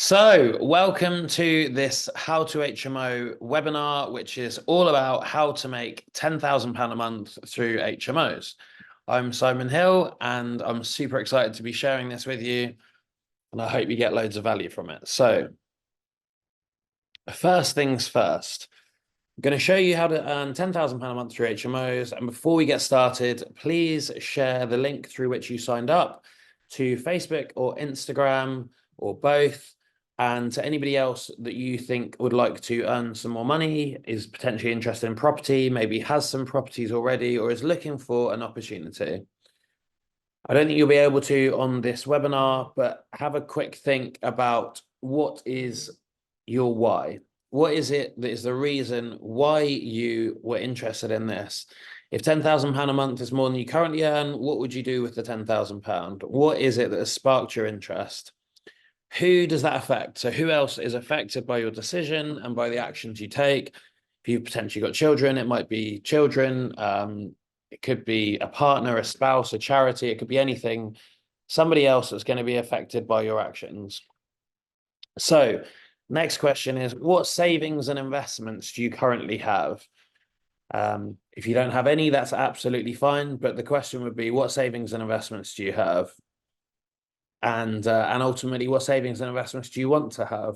So, welcome to this How to HMO webinar, which is all about how to make £10,000 a month through HMOs. I'm Simon Hill, and I'm super excited to be sharing this with you, and I hope you get loads of value from it. So, first things first, I'm going to show you how to earn £10,000 a month through HMOs. And before we get started, please share the link through which you signed up to Facebook or Instagram or both. And to anybody else that you think would like to earn some more money, is potentially interested in property, maybe has some properties already, or is looking for an opportunity. I don't think you'll be able to on this webinar, but have a quick think about what is your why. What is it that is the reason why you were interested in this? If £10,000 a month is more than you currently earn, what would you do with the £10,000? What is it that has sparked your interest? Who does that affect? So who else is affected by your decision and by the actions you take? If you've potentially got children, it might be children. It could be a partner, a spouse, a charity. It could be anything, somebody else that's going to be affected by your actions. So next question is, what savings and investments do you currently have? If you don't have any, that's absolutely fine. But the question would be, what savings and investments do you have? And ultimately, what savings and investments do you want to have?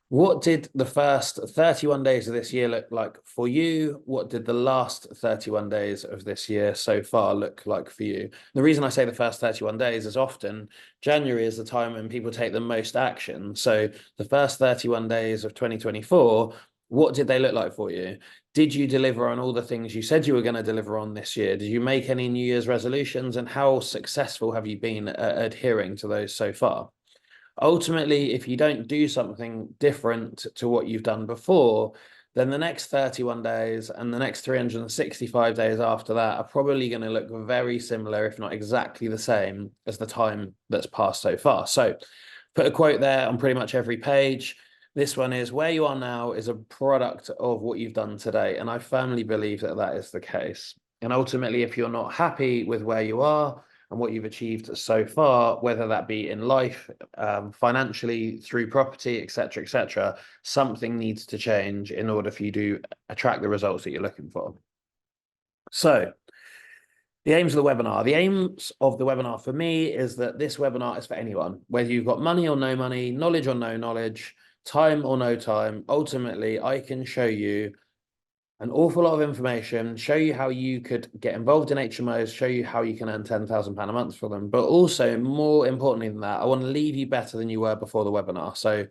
What did the first 31 days of this year look like for you? What did the last 31 days of this year so far look like for you? The reason I say the first 31 days is often January is the time when people take the most action. So the first 31 days of 2024, what did they look like for you? Did you deliver on all the things you said you were going to deliver on this year? Did you make any New Year's resolutions, and how successful have you been adhering to those so far? Ultimately, if you don't do something different to what you've done before, then the next 31 days and the next 365 days after that are probably going to look very similar, if not exactly the same as the time that's passed so far. So put a quote there on pretty much every page. This one is, where you are now is a product of what you've done today. And I firmly believe that that is the case. And ultimately, if you're not happy with where you are and what you've achieved so far, whether that be in life, financially, through property, etc., something needs to change in order for you to attract the results that you're looking for. So the aims of the webinar. The aims of the webinar for me is that this webinar is for anyone, whether you've got money or no money, knowledge or no knowledge, time or no time. Ultimately, I can show you an awful lot of information, show you how you could get involved in HMOs, show you how you can earn £10,000 a month for them. But also, more importantly than that, I want to leave you better than you were before the webinar. So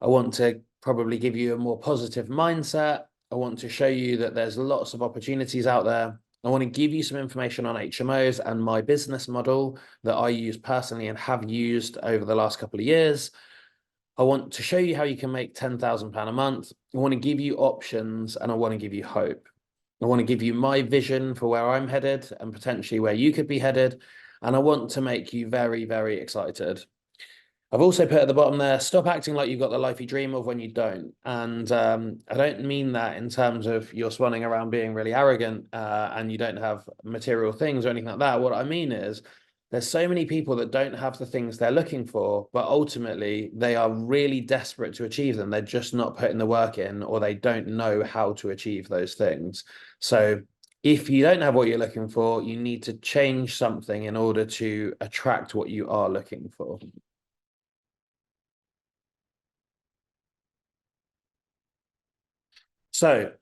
I want to probably give you a more positive mindset. I want to show you that there's lots of opportunities out there. I want to give you some information on HMOs and my business model that I use personally and have used over the last couple of years. I want to show you how you can make £10,000 a month. I want to give you options, and I want to give you hope. I want to give you my vision for where I'm headed and potentially where you could be headed. And I want to make you very, very excited. I've also put at the bottom there, stop acting like you've got the life you dream of when you don't. And I don't mean that in terms of you're swanning around being really arrogant and you don't have material things or anything like that. What I mean is, there's so many people that don't have the things they're looking for, but ultimately they are really desperate to achieve them. They're just not putting the work in, or they don't know how to achieve those things. So if you don't have what you're looking for, you need to change something in order to attract what you are looking for. So,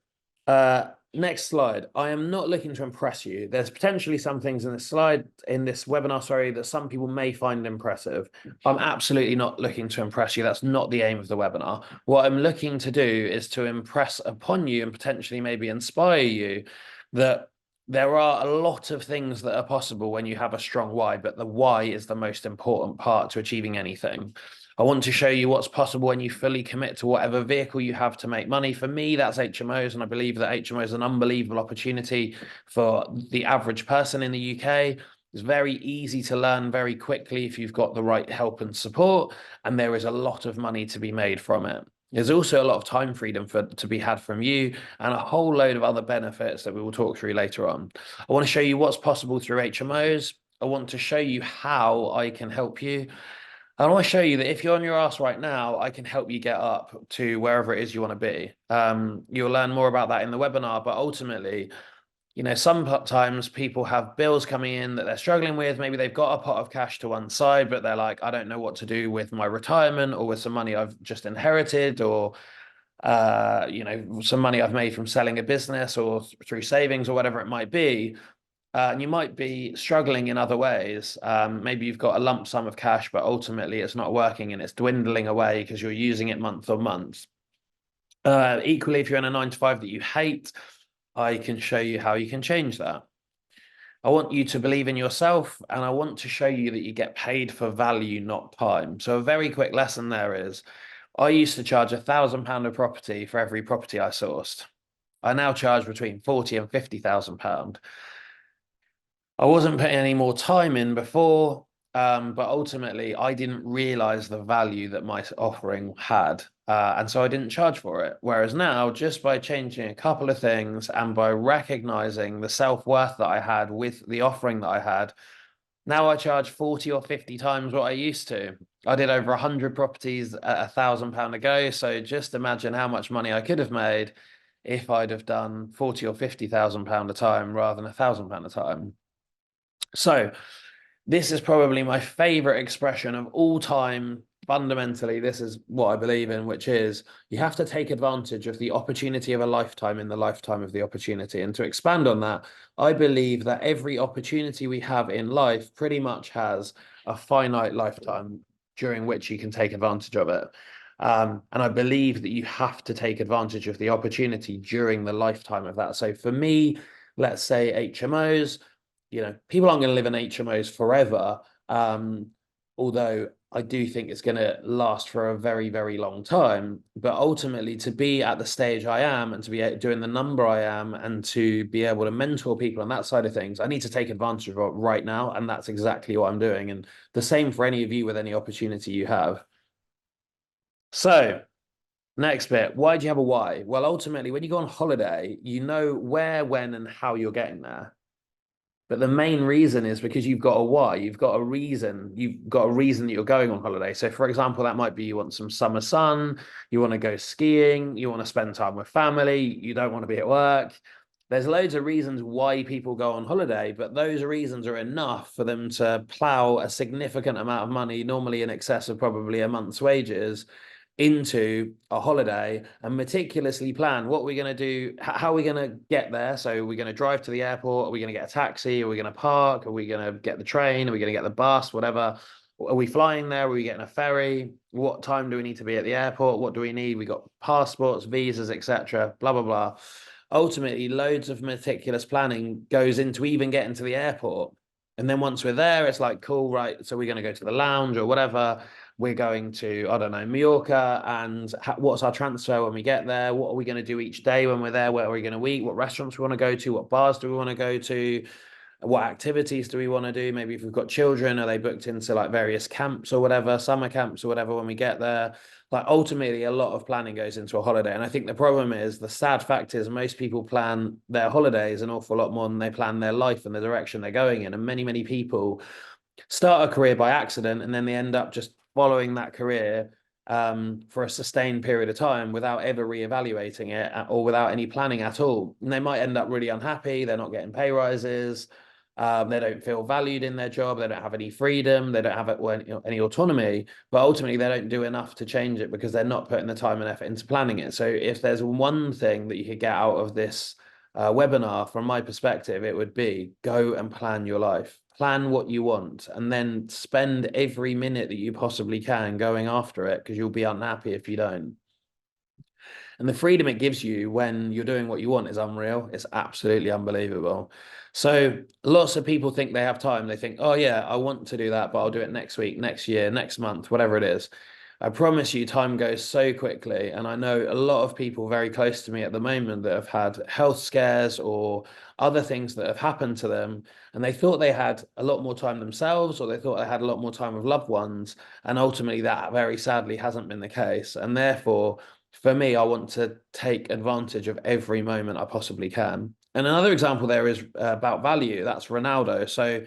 next slide. I am not looking to impress you. There's potentially some things in this slide, in this webinar, sorry, that some people may find impressive. I'm absolutely not looking to impress you. That's not the aim of the webinar. What I'm looking to do is to impress upon you and potentially maybe inspire you that there are a lot of things that are possible when you have a strong why, but the why is the most important part to achieving anything. I want to show you what's possible when you fully commit to whatever vehicle you have to make money. For me, that's HMOs, and I believe that HMO is an unbelievable opportunity for the average person in the UK. It's very easy to learn very quickly if you've got the right help and support, and there is a lot of money to be made from it. There's also a lot of time freedom to be had from you, and a whole load of other benefits that we will talk through later on. I want to show you what's possible through HMOs. I want to show you how I can help you. I want to show you that if you're on your ass right now, I can help you get up to wherever it is you want to be. You'll learn more about that in the webinar, but ultimately, sometimes people have bills coming in that they're struggling with. Maybe they've got a pot of cash to one side, but they're like, I don't know what to do with my retirement or with some money I've just inherited, or some money I've made from selling a business or through savings or whatever it might be. And you might be struggling in other ways. Maybe you've got a lump sum of cash, but ultimately it's not working and it's dwindling away because you're using it month on month. Equally, if you're in a 9 to 5 that you hate, I can show you how you can change that. I want you to believe in yourself, and I want to show you that you get paid for value, not time. So a very quick lesson there is, I used to charge £1,000 a property for every property I sourced. I now charge between 40 and £50,000. I wasn't putting any more time in before, but ultimately I didn't realize the value that my offering had. And so I didn't charge for it. Whereas now, just by changing a couple of things and by recognizing the self-worth that I had with the offering that I had, now I charge 40 or 50 times what I used to. I did over 100 properties at £1,000 a go. So just imagine how much money I could have made if I'd have done 40 or £50,000 a time rather than £1,000 a time. So this is probably my favorite expression of all time. Fundamentally, this is what I believe in, which is you have to take advantage of the opportunity of a lifetime in the lifetime of the opportunity. And to expand on that, I believe that every opportunity we have in life pretty much has a finite lifetime during which you can take advantage of it. And I believe that you have to take advantage of the opportunity during the lifetime of that. So for me, let's say HMOs, people aren't going to live in HMOs forever. Although I do think it's going to last for a very, very long time. But ultimately, to be at the stage I am and to be doing the number I am and to be able to mentor people on that side of things, I need to take advantage of it right now. And that's exactly what I'm doing. And the same for any of you with any opportunity you have. So, next bit, why do you have a why? Well, ultimately, when you go on holiday, you know where, when, and how you're getting there. But the main reason is because you've got a why, you've got a reason, that you're going on holiday. So, for example, that might be you want some summer sun, you want to go skiing, you want to spend time with family, you don't want to be at work. There's loads of reasons why people go on holiday, but those reasons are enough for them to plow a significant amount of money, normally in excess of probably a month's wages, into a holiday and meticulously plan what we're going to do, how are we going to get there. So we're going to drive to the airport, are we going to get a taxi, are we going to park, are we going to get the train, are we going to get the bus, whatever. Are we flying there, are we getting a ferry, what time do we need to be at the airport, what do we need, we got passports, visas, etc., blah blah blah. Ultimately, loads of meticulous planning goes into even getting to the airport. And then once we're there, it's like, cool, right, so we're going to go to the lounge or whatever. We're going to, I don't know, Mallorca, and what's our transfer when we get there? What are we going to do each day when we're there? Where are we going to eat? What restaurants we want to go to? What bars do we want to go to? What activities do we want to do? Maybe if we've got children, are they booked into like various camps or whatever, summer camps or whatever when we get there? Like ultimately, a lot of planning goes into a holiday. And I think the problem is, the sad fact is, most people plan their holidays an awful lot more than they plan their life and the direction they're going in. And many, many people start a career by accident and then they end up just following that career for a sustained period of time without ever reevaluating it or without any planning at all. And they might end up really unhappy. They're not getting pay rises. They don't feel valued in their job. They don't have any freedom. They don't have any autonomy. But ultimately, they don't do enough to change it because they're not putting the time and effort into planning it. So if there's one thing that you could get out of this webinar, from my perspective, it would be go and plan your life. Plan what you want and then spend every minute that you possibly can going after it, because you'll be unhappy if you don't. And the freedom it gives you when you're doing what you want is unreal. It's absolutely unbelievable. So lots of people think they have time. They think, oh yeah, I want to do that, but I'll do it next week, next year, next month, whatever it is. I promise you, time goes so quickly. And I know a lot of people very close to me at the moment that have had health scares or other things that have happened to them. And they thought they had a lot more time themselves, or they thought they had a lot more time with loved ones. And ultimately, that very sadly hasn't been the case. And therefore, for me, I want to take advantage of every moment I possibly can. And another example there is about value. That's Ronaldo. So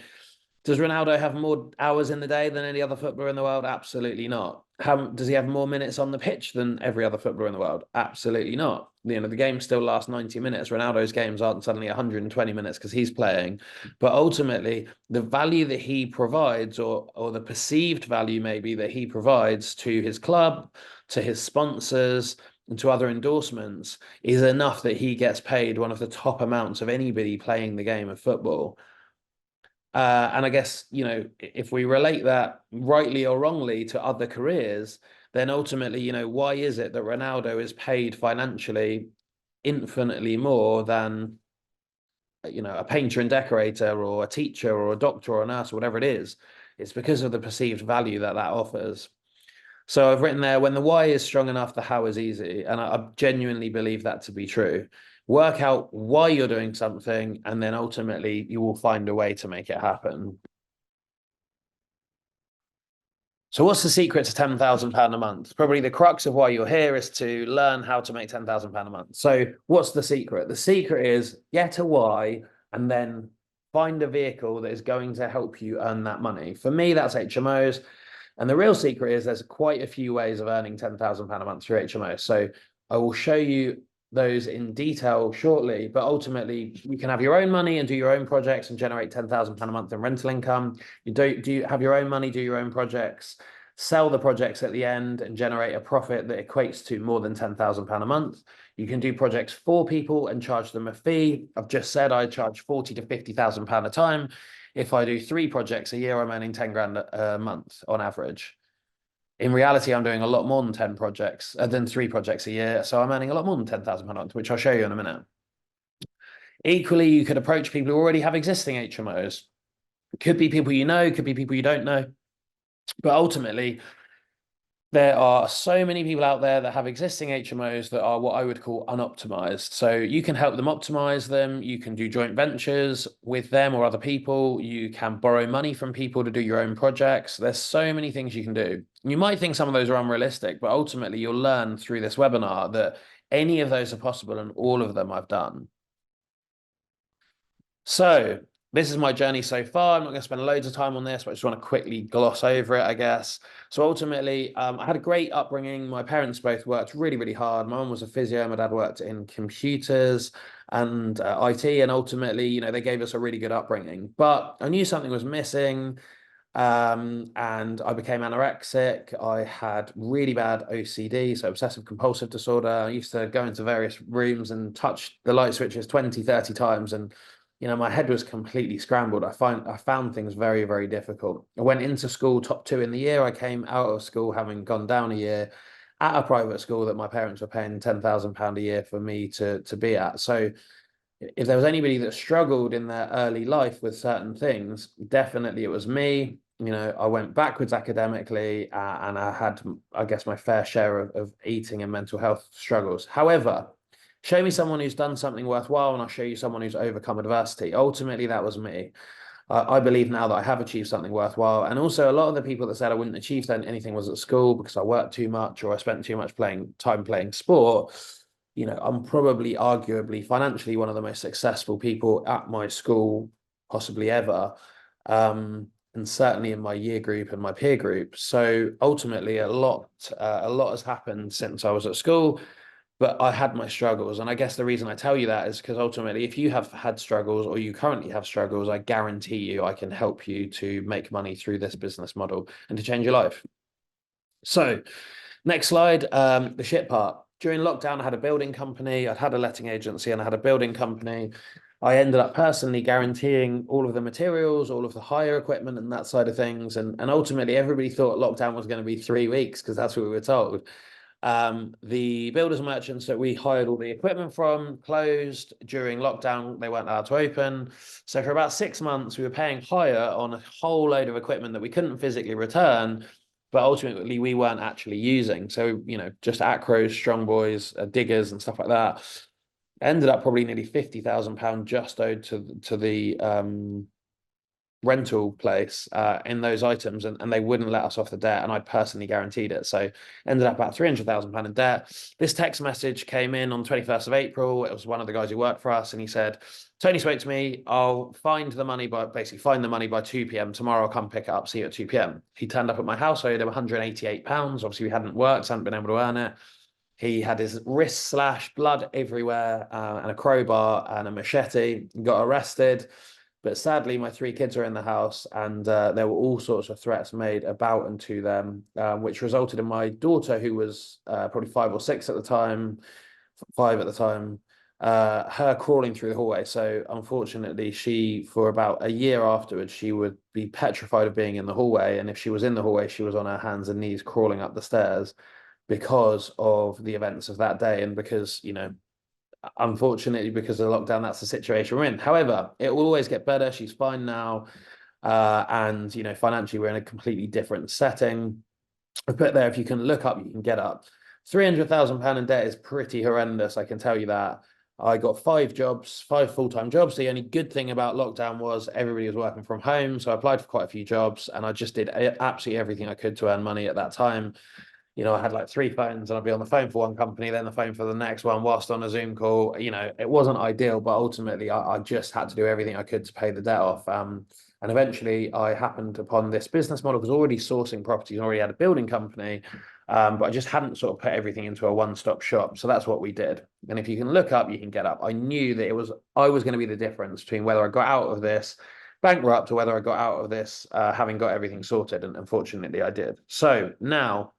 Does Ronaldo have more hours in the day than any other footballer in the world? Absolutely not. Does he have more minutes on the pitch than every other footballer in the world? Absolutely not. The game still lasts 90 minutes. Ronaldo's games aren't suddenly 120 minutes because he's playing. But ultimately, the value that he provides, or the perceived value maybe that he provides to his club, to his sponsors, and to other endorsements, is enough that he gets paid one of the top amounts of anybody playing the game of football. And I guess, if we relate that rightly or wrongly to other careers, then ultimately, why is it that Ronaldo is paid financially infinitely more than, a painter and decorator or a teacher or a doctor or a nurse or whatever it is? It's because of the perceived value that offers. So I've written there, when the why is strong enough, the how is easy. And I genuinely believe that to be true. Work out why you're doing something, and then ultimately you will find a way to make it happen. So what's the secret to £10,000 a month? Probably the crux of why you're here is to learn how to make £10,000 a month. So what's the secret? The secret is get a why and then find a vehicle that is going to help you earn that money. For me, that's HMOs. And the real secret is there's quite a few ways of earning £10,000 a month through HMO. So I will show you those in detail shortly, but ultimately you can have your own money and do your own projects and generate £10,000 a month in rental income. Do you have your own money, do your own projects, sell the projects at the end and generate a profit that equates to more than £10,000 a month. You can do projects for people and charge them a fee. I've just said I charge £40,000 to £50,000 a time. If I do 3 projects a year, I'm earning 10 grand a month on average. In reality, I'm doing a lot more than 10 projects, than 3 projects a year. So I'm earning a lot more than £10,000 a month, which I'll show you in a minute. Equally, you could approach people who already have existing HMOs. It could be people you know, could be people you don't know. But ultimately, there are so many people out there that have existing HMOs that are what I would call unoptimized. So you can help them optimize them. You can do joint ventures with them or other people. You can borrow money from people to do your own projects. There's so many things you can do. You might think some of those are unrealistic, but ultimately you'll learn through this webinar that any of those are possible and all of them I've done. So this is my journey so far. I'm not going to spend loads of time on this, but I just want to quickly gloss over it, I guess. So ultimately, I had a great upbringing. My parents both worked really, really hard. My mum was a physio, my dad worked in computers and IT. And ultimately, they gave us a really good upbringing. But I knew something was missing. And I became anorexic. I had really bad OCD, so obsessive compulsive disorder. I used to go into various rooms and touch the light switches 20, 30 times. And my head was completely scrambled. I found things very, very difficult. I went into school top 2 in the year. I came out of school having gone down a year at a private school that my parents were paying £10,000 a year for me to be at. So if there was anybody that struggled in their early life with certain things, definitely it was me. I went backwards academically, and I had, I guess, my fair share of eating and mental health struggles. However, show me someone who's done something worthwhile, and I'll show you someone who's overcome adversity. Ultimately, that was me. I believe now that I have achieved something worthwhile. And also, a lot of the people that said I wouldn't achieve anything was at school because I worked too much or I spent too much time playing sport. I'm probably arguably financially one of the most successful people at my school, possibly ever. And certainly in my year group and my peer group. So ultimately, a lot has happened since I was at school, but I had my struggles. And I guess the reason I tell you that is because ultimately, if you have had struggles or you currently have struggles, I guarantee you I can help you to make money through this business model and to change your life. So next slide, the shit part. During lockdown, I had a building company, I'd had a letting agency, and I had a building company. I ended up personally guaranteeing all of the materials, all of the hire equipment, and that side of things. And ultimately, everybody thought lockdown was going to be 3 weeks because that's what we were told. The builders merchants that we hired all the equipment from closed during lockdown. They weren't allowed to open. So for about 6 months, we were paying hire on a whole load of equipment that we couldn't physically return, but ultimately we weren't actually using. So, just acros, strong boys, diggers and stuff like that. Ended up probably nearly £50,000 just owed to the rental place in those items, and they wouldn't let us off the debt, and I personally guaranteed it. So ended up at £300,000 in debt. This text message came in on 21st of April. It was one of the guys who worked for us, and he said, Tony spoke to me. I'll find the money by 2 p.m. tomorrow. I'll come pick it up, see you at 2 p.m. He turned up at my house. I owed him £188. Obviously, we hadn't worked, hadn't been able to earn it. He had his wrist slashed, blood everywhere, and a crowbar and a machete. He got arrested. But sadly, my 3 kids are in the house, and there were all sorts of threats made about and to them, which resulted in my daughter, who was probably 5 or 6 at the time, 5 at the time, her crawling through the hallway. So unfortunately, she, for about a year afterwards, she would be petrified of being in the hallway. And if she was in the hallway, she was on her hands and knees crawling up the stairs because of the events of that day, and because, unfortunately, because of the lockdown, that's the situation we're in. However, it will always get better. She's fine now. And, financially, we're in a completely different setting. I put there, if you can look up, you can get up. £300,000 in debt is pretty horrendous, I can tell you that. I got 5 jobs, 5 full-time jobs. The only good thing about lockdown was everybody was working from home. So I applied for quite a few jobs, and I just did absolutely everything I could to earn money at that time. I had like 3 phones, and I'd be on the phone for one company, then the phone for the next one whilst on a Zoom call. It wasn't ideal, but ultimately I just had to do everything I could to pay the debt off. And eventually I happened upon this business model. I was already sourcing properties and already had a building company, but I just hadn't sort of put everything into a one-stop shop. So that's what we did. And if you can look up, you can get up. I knew that I was going to be the difference between whether I got out of this bankrupt or whether I got out of this having got everything sorted. And unfortunately I did. So now,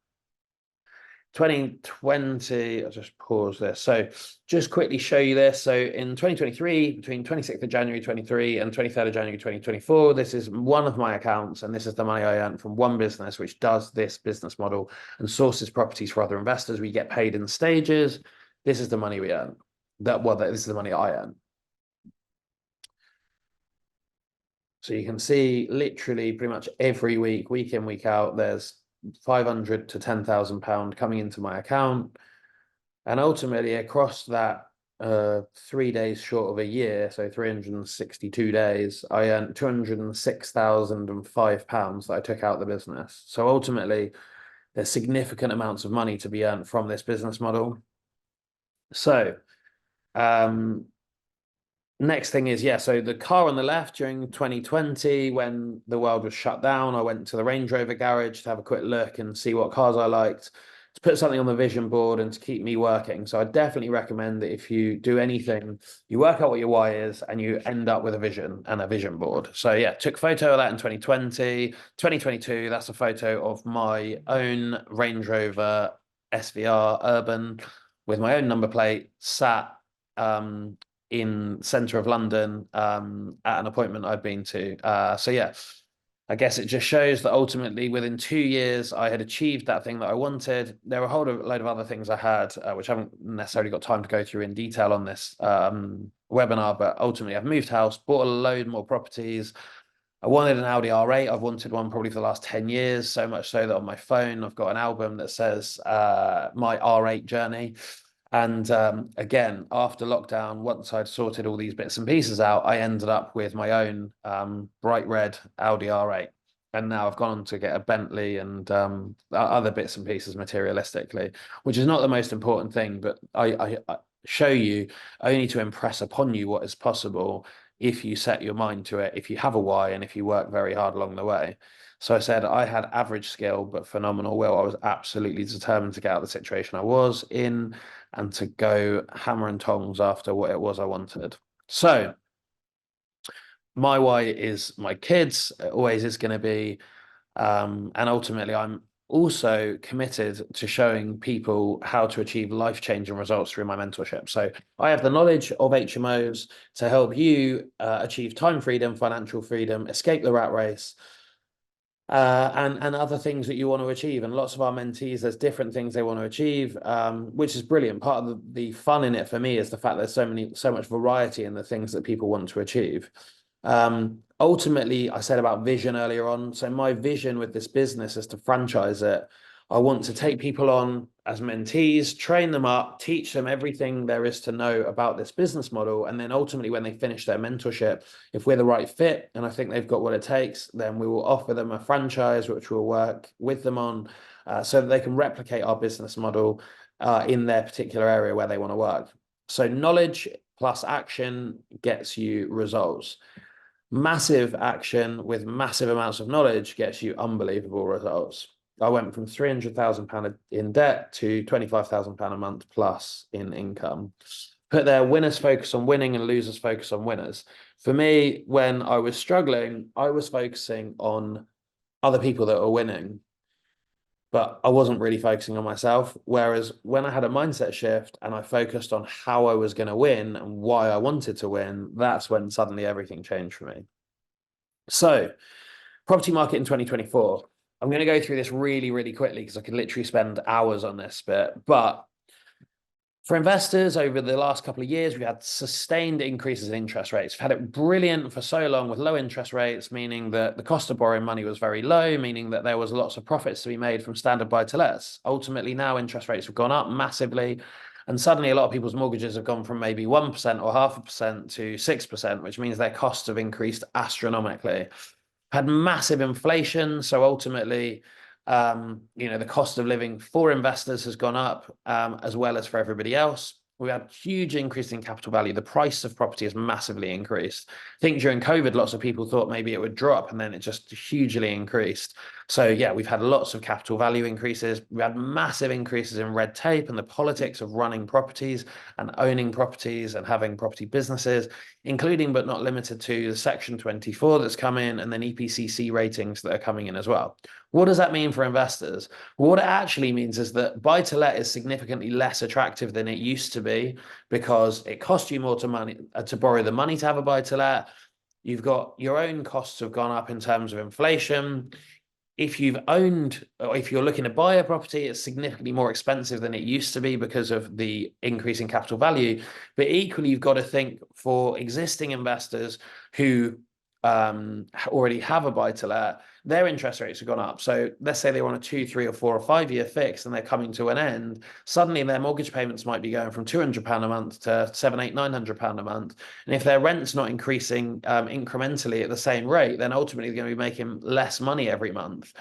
2020, I'll just pause this. So just quickly show you this. So in 2023, between 26th of January 23 and 23rd of January 2024, this is one of my accounts, and this is the money I earned from one business which does this business model and sources properties for other investors. We get paid in stages. This is the money we earn. This is the money I earn. So you can see literally pretty much every week, week in, week out, there's £500 to £10,000 coming into my account. And ultimately, across that 3 days short of a year, so 362 days, I earned £206,005 that I took out the business. So ultimately, there's significant amounts of money to be earned from this business model. So next thing is, so the car on the left during 2020, when the world was shut down, I went to the Range Rover garage to have a quick look and see what cars I liked, to put something on the vision board and to keep me working. So I definitely recommend that if you do anything, you work out what your why is and you end up with a vision and a vision board. So took a photo of that in 2020. 2022, that's a photo of my own Range Rover SVR Urban with my own number plate, sat in centre of London at an appointment I'd been to. I guess it just shows that ultimately within 2 years I had achieved that thing that I wanted. There were a whole load of other things I had, which I haven't necessarily got time to go through in detail on this webinar, but ultimately I've moved house, bought a load more properties. I wanted an Audi R8. I've wanted one probably for the last 10 years, so much so that on my phone I've got an album that says my R8 journey. And again, after lockdown, once I'd sorted all these bits and pieces out, I ended up with my own bright red Audi R8. And now I've gone on to get a Bentley and other bits and pieces materialistically, which is not the most important thing, but I show you only to impress upon you what is possible if you set your mind to it, if you have a why, and if you work very hard along the way. So I said I had average skill, but phenomenal will. I was absolutely determined to get out of the situation I was in and to go hammer and tongs after what it was I wanted. So my why is my kids. It always is going to be. And ultimately, I'm also committed to showing people how to achieve life-changing results through my mentorship. So I have the knowledge of HMOs to help you achieve time freedom, financial freedom, escape the rat race, and other things that you want to achieve. And lots of our mentees, there's different things they want to achieve, which is brilliant. Part of the fun in it for me is the fact there's so much variety in the things that people want to achieve. Ultimately, I said about vision earlier on. So my vision with this business is to franchise it. I want to take people on as mentees, train them up, teach them everything there is to know about this business model. And then ultimately, when they finish their mentorship, if we're the right fit and I think they've got what it takes, then we will offer them a franchise, which we'll work with them on so that they can replicate our business model in their particular area where they want to work. So knowledge plus action gets you results. Massive action with massive amounts of knowledge gets you unbelievable results. I went from £300,000 in debt to £25,000 a month plus in income. Put there, winners focus on winning and losers focus on winners. For me, when I was struggling, I was focusing on other people that were winning, but I wasn't really focusing on myself. Whereas when I had a mindset shift and I focused on how I was going to win and why I wanted to win, that's when suddenly everything changed for me. So, property market in 2024. I'm going to go through this really, really quickly because I could literally spend hours on this bit. But for investors over the last couple of years, we've had sustained increases in interest rates. We've had it brilliant for so long with low interest rates, meaning that the cost of borrowing money was very low, meaning that there was lots of profits to be made from standard buy-to-lets. Ultimately, now interest rates have gone up massively. And suddenly a lot of people's mortgages have gone from maybe 1% or 0.5% to 6%, which means their costs have increased astronomically. Had massive inflation. So ultimately, the cost of living for investors has gone up as well as for everybody else. We had huge increase in capital value. The price of property has massively increased. I think during COVID, lots of people thought maybe it would drop and then it just hugely increased. So yeah, we've had lots of capital value increases. We had massive increases in red tape and the politics of running properties and owning properties and having property businesses, including but not limited to the Section 24 that's come in and then EPCC ratings that are coming in as well. What does that mean for investors? Well, what it actually means is that buy-to-let is significantly less attractive than it used to be because it costs you more to borrow the money to have a buy-to-let. You've got your own costs have gone up in terms of inflation. If you've owned or if you're looking to buy a property, it's significantly more expensive than it used to be because of the increase in capital value. But equally, you've got to think for existing investors who already have a buy-to-let, their interest rates have gone up. So let's say they want a 2, 3, or 4 or 5 year fix and they're coming to an end. Suddenly their mortgage payments might be going from £200 a month to £700, £800 a month. And if their rent's not increasing incrementally at the same rate, then ultimately they're going to be making less money every month.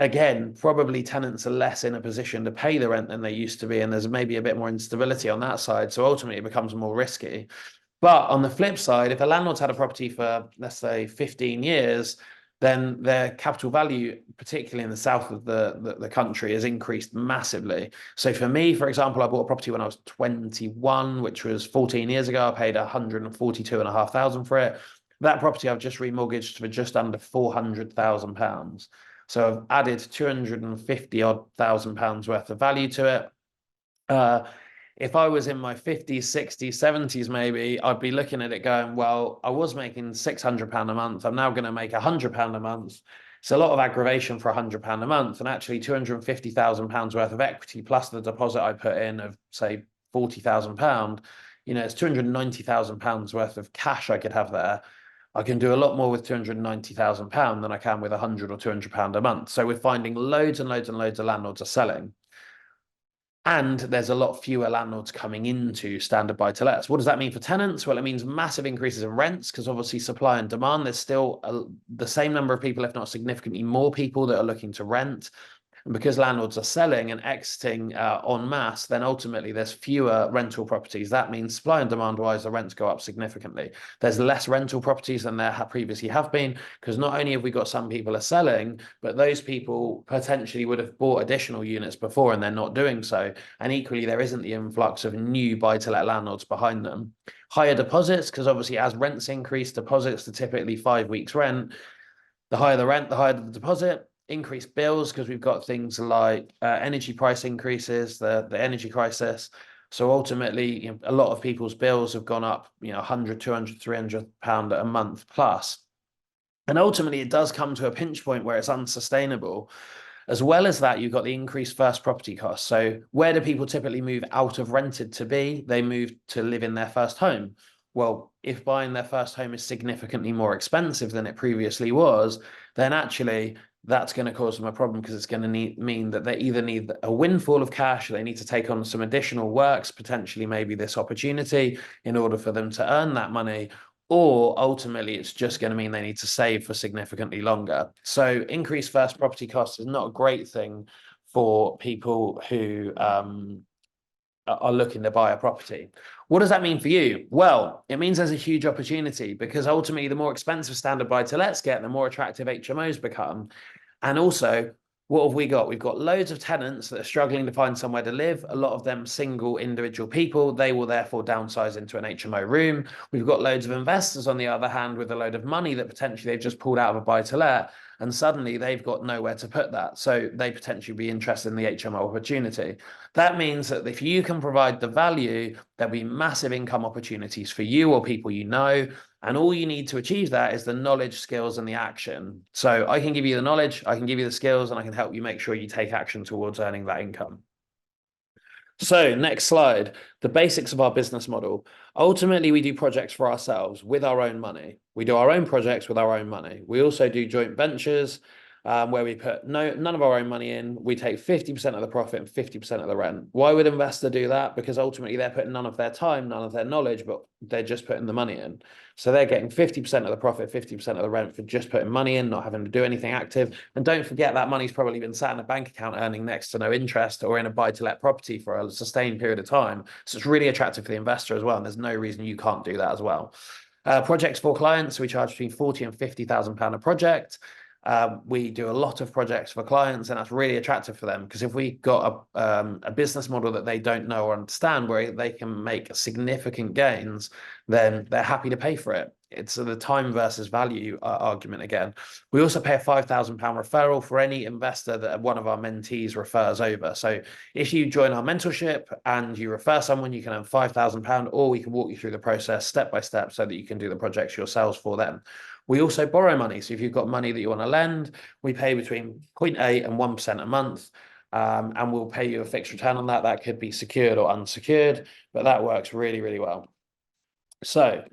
Again, probably tenants are less in a position to pay the rent than they used to be, and there's maybe a bit more instability on that side. So ultimately it becomes more risky. But on the flip side, if a landlord's had a property for, let's say, 15 years, then their capital value, particularly in the south of the country, has increased massively. So for me, for example, I bought a property when I was 21, which was 14 years ago. I paid 142,500 for it. That property I've just remortgaged for just under £400,000. So I've added 250 odd thousand pounds worth of value to it. If I was in my 50s, 60s, 70s, maybe, I'd be looking at it going, well, I was making £600 a month. I'm now going to make £100 a month. It's a lot of aggravation for £100 a month. And actually £250,000 worth of equity plus the deposit I put in of, say, £40,000, it's £290,000 worth of cash I could have there. I can do a lot more with £290,000 than I can with £100 or £200 a month. So we're finding loads and loads and loads of landlords are selling. And there's a lot fewer landlords coming into standard buy-to-lets. What does that mean for tenants? Well, it means massive increases in rents because obviously supply and demand, there's still the same number of people, if not significantly more people that are looking to rent. And because landlords are selling and exiting en masse, then ultimately there's fewer rental properties. That means supply and demand wise, the rents go up significantly. There's less rental properties than there previously have been, because not only have we got some people are selling, but those people potentially would have bought additional units before and they're not doing so. And equally, there isn't the influx of new buy-to-let landlords behind them. Higher deposits, because obviously as rents increase, deposits are typically 5 weeks rent. The higher the rent, the higher the deposit. Increased bills because we've got things like energy price increases, the energy crisis. So ultimately, a lot of people's bills have gone up, 100, 200, £300 a month plus. And ultimately, it does come to a pinch point where it's unsustainable. As well as that, you've got the increased first property costs. So where do people typically move out of rented to be? They move to live in their first home. Well, if buying their first home is significantly more expensive than it previously was, then actually that's going to cause them a problem, because it's going to mean that they either need a windfall of cash, or they need to take on some additional works, potentially maybe this opportunity, in order for them to earn that money, or ultimately it's just going to mean they need to save for significantly longer. So increased first property costs is not a great thing for people who are looking to buy a property. What does that mean for you? Well, it means there's a huge opportunity, because ultimately the more expensive standard buy-to-lets get, the more attractive HMOs become. And also, what have we got? We've got loads of tenants that are struggling to find somewhere to live, a lot of them single individual people. They will therefore downsize into an HMO room. We've got loads of investors, on the other hand, with a load of money that potentially they've just pulled out of a buy-to-let, and suddenly they've got nowhere to put that. So they potentially be interested in the HMO opportunity. That means that if you can provide the value, there'll be massive income opportunities for you or people you know. And all you need to achieve that is the knowledge, skills, and the action. So I can give you the knowledge, I can give you the skills, and I can help you make sure you take action towards earning that income. So next slide, the basics of our business model. Ultimately, we do projects for ourselves with our own money. We do our own projects with our own money. We also do joint ventures, where we put none of our own money in. We take 50% of the profit and 50% of the rent. Why would an investor do that? Because ultimately they're putting none of their time, none of their knowledge, but they're just putting the money in. So they're getting 50% of the profit, 50% of the rent for just putting money in, not having to do anything active. And don't forget that money's probably been sat in a bank account earning next to no interest, or in a buy-to-let property for a sustained period of time. So it's really attractive for the investor as well. And there's no reason you can't do that as well. Projects for clients, we charge between £40,000 and £50,000 a project. We do a lot of projects for clients, and that's really attractive for them, because if we got a business model that they don't know or understand, where they can make significant gains, then they're happy to pay for it. It's the time versus value argument again. We also pay a £5,000 referral for any investor that one of our mentees refers over. So if you join our mentorship and you refer someone, you can earn £5,000, or we can walk you through the process step by step so that you can do the projects yourselves for them. We also borrow money. So if you've got money that you want to lend, we pay between 0.8 and 1% a month. And we'll pay you a fixed return on that. That could be secured or unsecured, but that works really, really well. So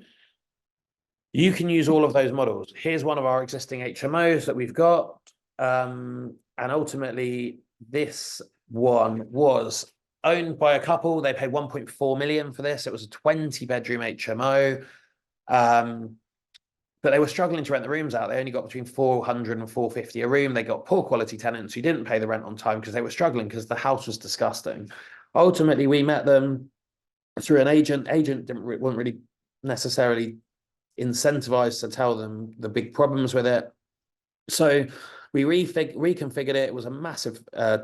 you can use all of those models. Here's one of our existing HMOs that we've got. And ultimately, this one was owned by a couple. They paid 1.4 million for this. It was a 20-bedroom HMO. But they were struggling to rent the rooms out. They only got between 400 and 450 a room. They got poor quality tenants who didn't pay the rent on time because they were struggling, because the house was disgusting. Ultimately, we met them through an agent. Agent wasn't really necessarily incentivized to tell them the big problems with it. So we reconfigured it. It was a massive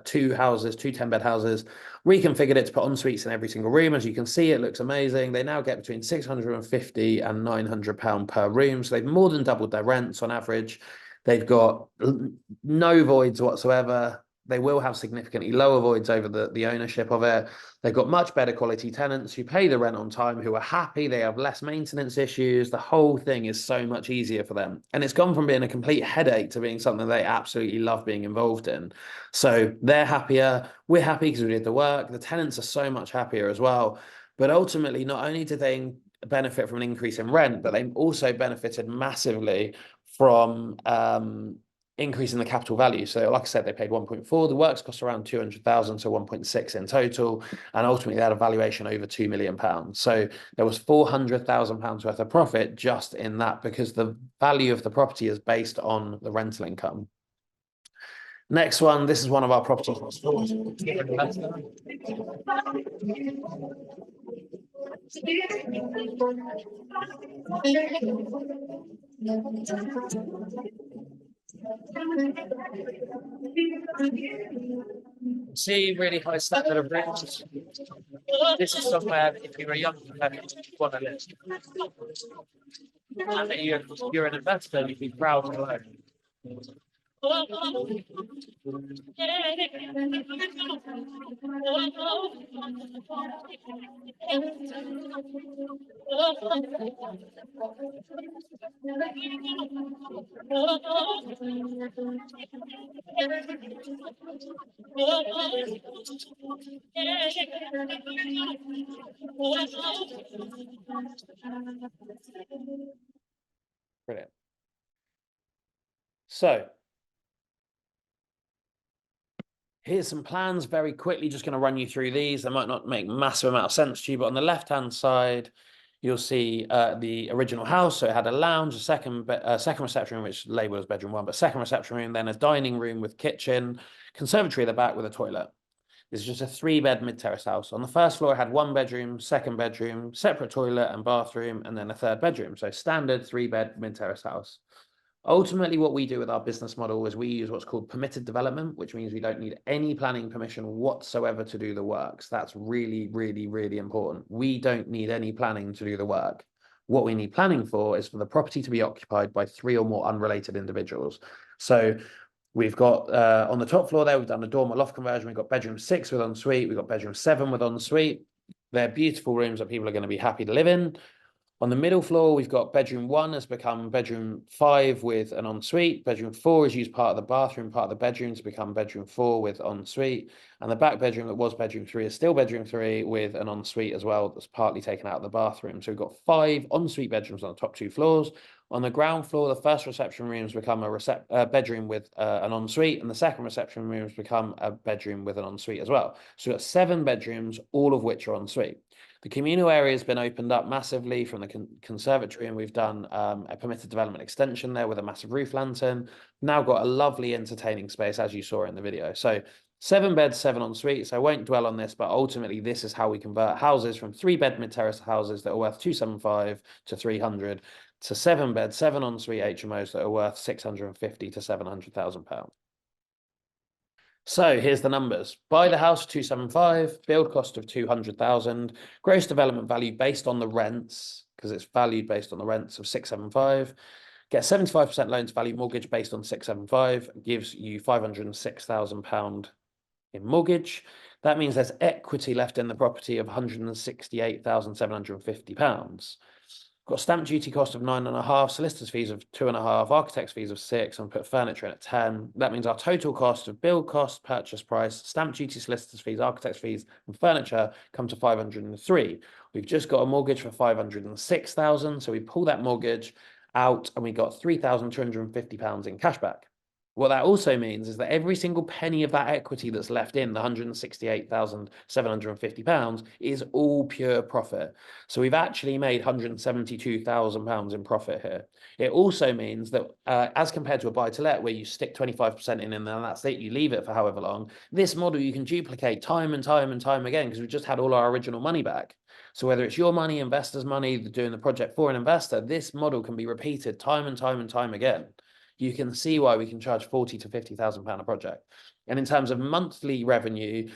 two 10-bed houses. Reconfigured it to put en suites in every single room. As you can see, it looks amazing. They now get between £650 and £900 per room. So they've more than doubled their rents on average. They've got no voids whatsoever. They will have significantly lower voids over the ownership of it. They've got much better quality tenants who pay the rent on time, who are happy. They have less maintenance issues. The whole thing is so much easier for them. And it's gone from being a complete headache to being something they absolutely love being involved in. So they're happier. We're happy because we did the work. The tenants are so much happier as well. But ultimately, not only did they benefit from an increase in rent, but they also benefited massively from increasing the capital value. So like I said, they paid 1.4, the works cost around 200,000, so 1.6 in total. And ultimately they had a valuation over £2 million. So there was £400,000 worth of profit just in that, because the value of the property is based on the rental income. Next one, this is one of our properties. See, really high standard of rent. This is somewhere that if you're a young professional, you want to live. And you're an investor, you'd be proud to own. Brilliant. So Here's some plans very quickly, just going to run you through these. They might not make massive amount of sense to you, but on the left-hand side, you'll see the original house. So it had a lounge, a second reception room, which is labeled as bedroom 1, but second reception room, then a dining room with kitchen, conservatory at the back with a toilet. This is just a 3-bed mid-terrace house. On the first floor, it had 1 bedroom, second bedroom, separate toilet and bathroom, and then a 3rd bedroom. So standard 3-bed mid-terrace house. Ultimately, what we do with our business model is we use what's called permitted development, which means we don't need any planning permission whatsoever to do the works. That's really, really, really important. We don't need any planning to do the work. What we need planning for is for the property to be occupied by 3 or more unrelated individuals. So we've got on the top floor there, we've done a dormer loft conversion. We've got bedroom 6 with ensuite. We've got bedroom 7 with ensuite. They're beautiful rooms that people are going to be happy to live in. On the middle floor, we've got bedroom 1 has become bedroom 5 with an ensuite. Bedroom 4 is used part of the bathroom, part of the bedroom to become bedroom 4 with ensuite. And the back bedroom that was bedroom 3 is still bedroom 3 with an ensuite as well that's partly taken out of the bathroom. So we've got 5 ensuite bedrooms on the top 2 floors. On the ground floor, the first reception rooms become a bedroom with an ensuite, and the second reception rooms become a bedroom with an ensuite as well. So we've got 7 bedrooms, all of which are ensuite. The communal area has been opened up massively from the conservatory, and we've done a permitted development extension there with a massive roof lantern. Now got a lovely entertaining space, as you saw in the video. So 7 beds, 7 en suites. I won't dwell on this, but ultimately this is how we convert houses from 3-bed mid-terrace houses that are worth 275 to 300 to 7 bed, 7 en suite HMOs that are worth 650 to 700,000 pounds. So here's the numbers. Buy the house 275, build cost of 200,000, gross development value based on the rents, because it's valued based on the rents of 675. Get 75% loan to value mortgage based on 675, gives you 506,000 pound in mortgage. That means there's equity left in the property of 168,750 pounds. Got stamp duty cost of 9.5, solicitors fees of 2.5, architects fees of 6, and put furniture in at 10. That means our total cost of build cost, purchase price, stamp duty, solicitors fees, architects fees, and furniture come to 503. We've just got a mortgage for 506,000, so we pull that mortgage out and we got 3,250 pounds in cash back. What that also means is that every single penny of that equity that's left in, the 168,750 pounds, is all pure profit. So we've actually made 172,000 pounds in profit here. It also means that as compared to a buy-to-let where you stick 25% in and then that's it, you leave it for however long, this model you can duplicate time and time and time again because we've just had all our original money back. So whether it's your money, investors' money, doing the project for an investor, this model can be repeated time and time and time again. You can see why we can charge 40 to 50,000 pound a project. And in terms of monthly revenue,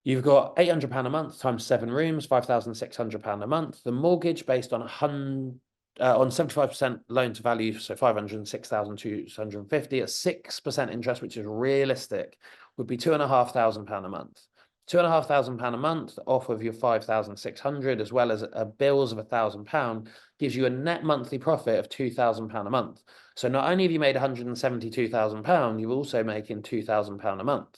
you've got £800 a month times 7 rooms, £5,600 a month. The mortgage based on 75% loan to value, so 506,250 at 6% interest, which is realistic, would be £2,500 a month. £2,500 a month off of your 5,600, as well as bills of £1,000, gives you a net monthly profit of £2,000 a month. So not only have you made £172,000, you're also making £2,000 a month.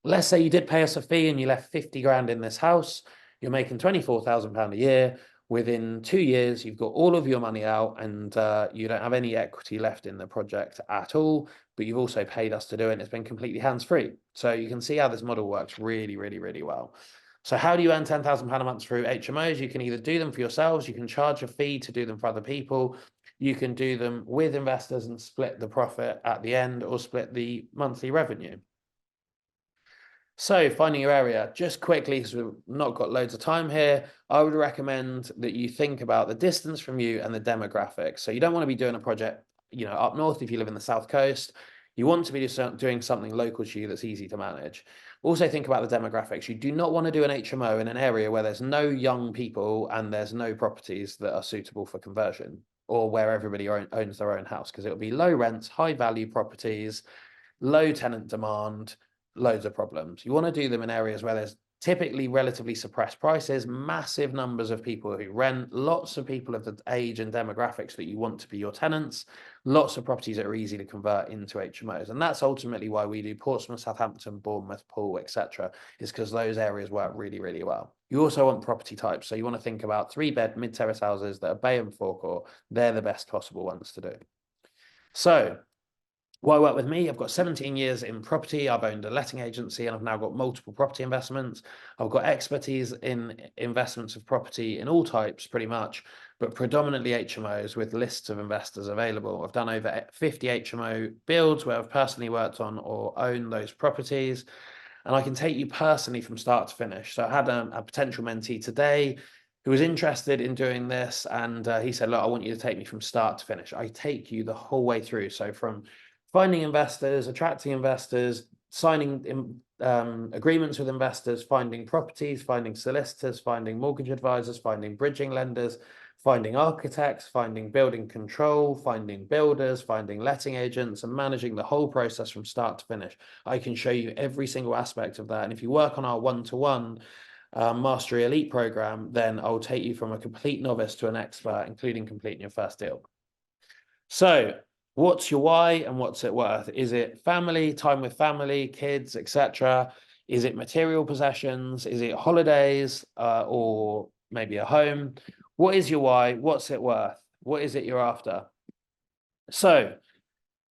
Let's say you did pay us a fee and you left 50 grand in this house, you're making £24,000 a year. Within 2 years, you've got all of your money out and you don't have any equity left in the project at all, but you've also paid us to do it and it's been completely hands-free. So you can see how this model works really, really, really well. So how do you earn £10,000 a month through HMOs? You can either do them for yourselves, you can charge a fee to do them for other people, you can do them with investors and split the profit at the end or split the monthly revenue. So finding your area, just quickly, because we've not got loads of time here, I would recommend that you think about the distance from you and the demographics. So you don't want to be doing a project, up north if you live in the South Coast. You want to be doing something local to you that's easy to manage. Also think about the demographics. You do not want to do an HMO in an area where there's no young people and there's no properties that are suitable for conversion, or where everybody owns their own house, because it'll be low rents, high value properties, low tenant demand, loads of problems. You want to do them in areas where there's typically relatively suppressed prices, massive numbers of people who rent, lots of people of the age and demographics that you want to be your tenants, lots of properties that are easy to convert into HMOs. And that's ultimately why we do Portsmouth, Southampton, Bournemouth, Poole, etc., is because those areas work really, really well. You also want property types. So you want to think about 3-bed mid-terrace houses that are bay and forecourt. They're the best possible ones to do. So Why work with me? I've got 17 years in property. I've owned a letting agency and I've now got multiple property investments. I've got expertise in investments of property in all types, pretty much, but predominantly HMOs with lists of investors available. I've done over 50 HMO builds where I've personally worked on or owned those properties. And I can take you personally from start to finish. So I had a potential mentee today who was interested in doing this, and he said, "Look, I want you to take me from start to finish. I take you the whole way through. So from finding investors, attracting investors, signing agreements with investors, finding properties, finding solicitors, finding mortgage advisors, finding bridging lenders, finding architects, finding building control, finding builders, finding letting agents, and managing the whole process from start to finish. I can show you every single aspect of that. And if you work on our one-to-one Mastery Elite program, then I'll take you from a complete novice to an expert, including completing your first deal." So what's your why and what's it worth? Is it family, time with family, kids, etc.? Is it material possessions? Is it holidays or maybe a home? What is your why? What's it worth? What is it you're after? So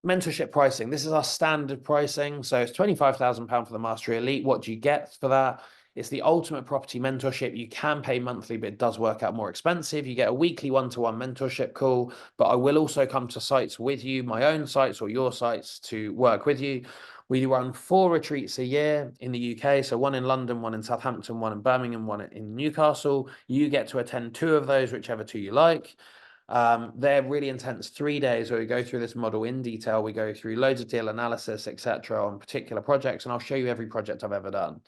mentorship pricing. This is our standard pricing. So it's £25,000 for the Mastery Elite. What do you get for that? It's the ultimate property mentorship. You can pay monthly, but it does work out more expensive. You get a weekly one-to-one mentorship call, but I will also come to sites with you, my own sites or your sites, to work with you. We run 4 retreats a year in the UK. So one in London, one in Southampton, one in Birmingham, one in Newcastle. You get to attend 2 of those, whichever 2 you like. They're really intense 3 days where we go through this model in detail. We go through loads of deal analysis, etc., on particular projects, and I'll show you every project I've ever done.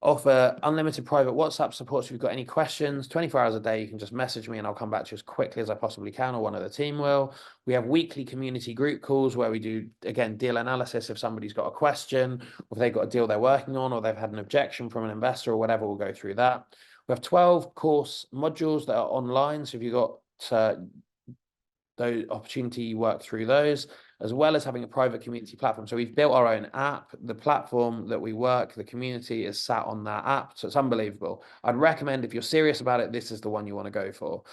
Offer unlimited private WhatsApp support. So if you've got any questions, 24 hours a day, you can just message me and I'll come back to you as quickly as I possibly can, or one of the team will. We have weekly community group calls where we do, again, deal analysis. If somebody's got a question, or if they've got a deal they're working on, or they've had an objection from an investor or whatever, we'll go through that. We have 12 course modules that are online. So if you've got the opportunity, you work through those, as well as having a private community platform. So we've built our own app. The platform that we work, the community is sat on that app. So it's unbelievable. I'd recommend, if you're serious about it, this is the one you want to go for.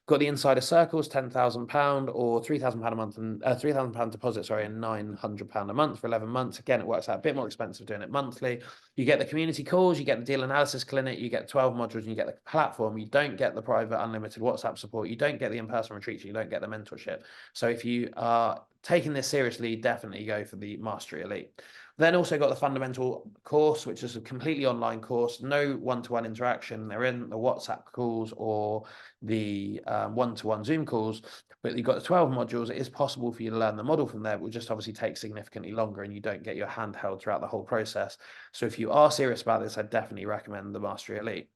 Got the insider circles, £10,000 or £3,000 a month, and £3,000 deposit, sorry, and £900 a month for 11 months. Again, it works out a bit more expensive doing it monthly. You get the community calls, you get the deal analysis clinic, you get 12 modules, and you get the platform. You don't get the private unlimited WhatsApp support. You don't get the in-person retreats. You don't get the mentorship. So if you are taking this seriously, definitely go for the Mastery Elite. Then also got the fundamental course, which is a completely online course, no one-to-one interaction. They're in the WhatsApp calls or the one-to-one Zoom calls, but you've got the 12 modules. It is possible for you to learn the model from there. It will just obviously take significantly longer and you don't get your hand held throughout the whole process. So if you are serious about this, I definitely recommend the Mastery Elite.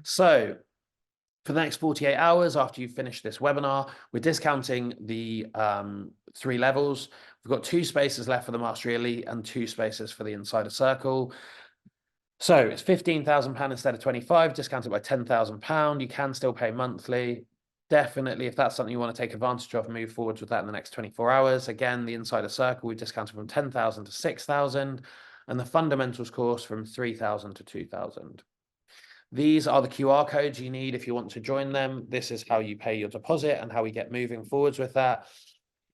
So for the next 48 hours after you finish this webinar, we're discounting the 3 levels. We've got 2 spaces left for the Mastery Elite and 2 spaces for the Insider Circle. So it's £15,000 instead of 25, discounted by £10,000. You can still pay monthly. Definitely, if that's something you want to take advantage of, move forwards with that in the next 24 hours. Again, the Insider Circle, we discounted from 10,000 to 6,000, and the Fundamentals course from 3,000 to 2,000. These are the QR codes you need if you want to join them. This is how you pay your deposit and how we get moving forwards with that.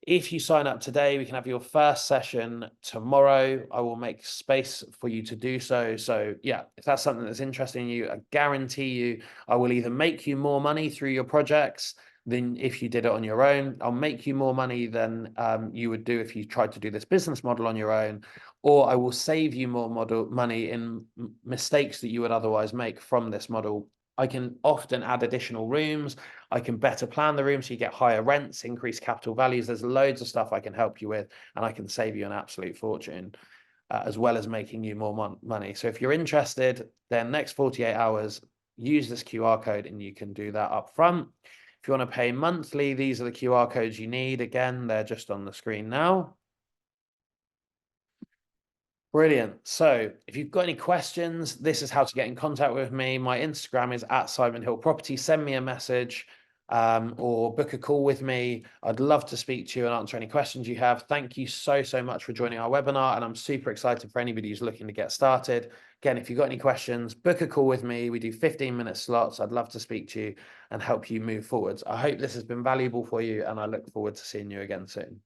If you sign up today, we can have your first session tomorrow. I will make space for you to do so. So yeah, if that's something that's interesting you, I guarantee you, I will either make you more money through your projects than if you did it on your own. I'll make you more money than you would do if you tried to do this business model on your own, or I will save you more money in mistakes that you would otherwise make from this model. I can often add additional rooms. I can better plan the room so you get higher rents, increase capital values. There's loads of stuff I can help you with, and I can save you an absolute fortune, as well as making you more money. So if you're interested, then next 48 hours, use this QR code and you can do that up front. If you want to pay monthly, these are the QR codes you need. Again, they're just on the screen now. Brilliant. So if you've got any questions, this is how to get in contact with me. My Instagram is @SimonHillProperty. Send me a message or book a call with me. I'd love to speak to you and answer any questions you have. Thank you so much for joining our webinar. And I'm super excited for anybody who's looking to get started. Again, if you've got any questions, book a call with me. We do 15-minute slots. I'd love to speak to you and help you move forwards. I hope this has been valuable for you, and I look forward to seeing you again soon.